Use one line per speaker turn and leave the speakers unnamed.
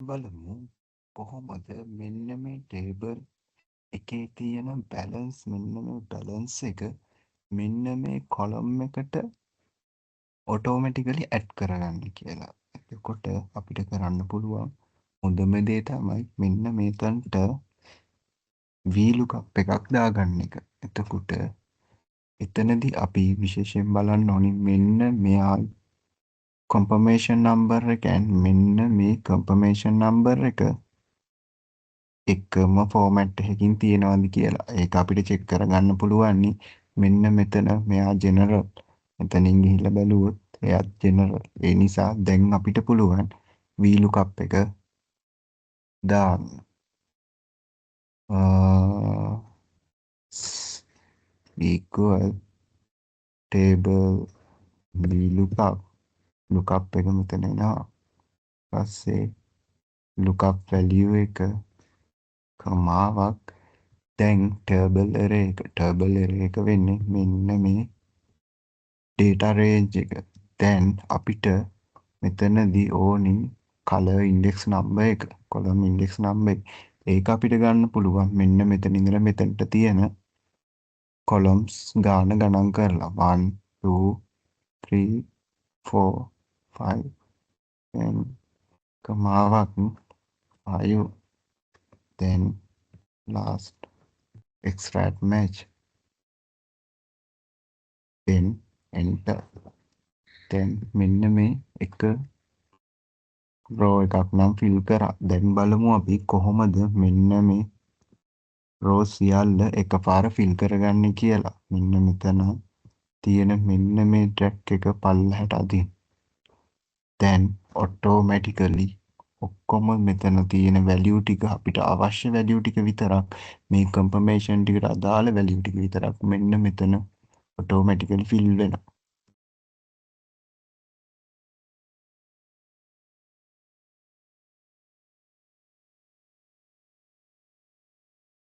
බලමු කොහොමද මෙන්න මේ ටේබල් එකේ තියෙන බැලන්ස් මෙන්න මේ බැලන්ස් එක මෙන්න මේ කොලම් එකට ඔටෝමැටිකලි ඇඩ් කරගන්න කියලා. එතකොට අපිට කරන්න පුළුවන් හොඳම දේ තමයි මෙන්න මේතනට VLOOKUP එකක් දාගන්න එක. එතකොට එතනදී අපි විශේෂයෙන් බලන්න ඕනි මෙන්න මෙයා confirmation number එක මෙන්න මේ confirmation number එක එකම ෆෝමැට් එකකින් තියෙනවද කියලා. ඒක අපිට චෙක් කරගන්න පුළුවන් මෙන්න මෙතන මෙයා ජෙනරල්. මෙතනින් ගිහිල්ලා බැලුවොත් එයාත් ජෙනරල්. ඒ නිසා දැන් අපිට පුළුවන් VLOOKUP එක දාන්න. equal table VLOOKUP lookup එක මෙතන එනවා. පස්සේ lookup value එක කමාවක් දැන් ටර්බල් එරේ එක වෙන්නේ මෙන්න මේ data range එක. දැන් අපිට මෙතනදී ඕනි color index number එක column index number එක. ඒක අපිට ගන්න පුළුවන් මෙන්න මෙතන ඉඳලා මෙතනට තියෙන columns ගාන ගණන් කරලා 1 2 3 4 5 10 කමාවක් 5 then last extract match then enter. then මෙන්න මේ එක රෝ එකක් නම් ෆිල් කරා. දැන් බලමු අපි කොහොමද මෙන්න මේ රෝ සියල්ල එකපාර ෆිල් කරගන්නේ කියලා. මෙන්න මෙතන තියෙන මෙන්න මේ ට්‍රැක් එක පල්ලහැට අදින්න. දැන් ඔටෝමැටිකලි ඔක්කොම මෙතන තියෙන වැලියු ටික අපිට අවශ්‍ය වැලියු ටික විතරක් මේ කන්ෆර්මේෂන් ටිකට අදාළ වැලියු ටික විතරක් මෙන්න මෙතන ඔටෝමැටිකලි ෆිල් වෙනවා.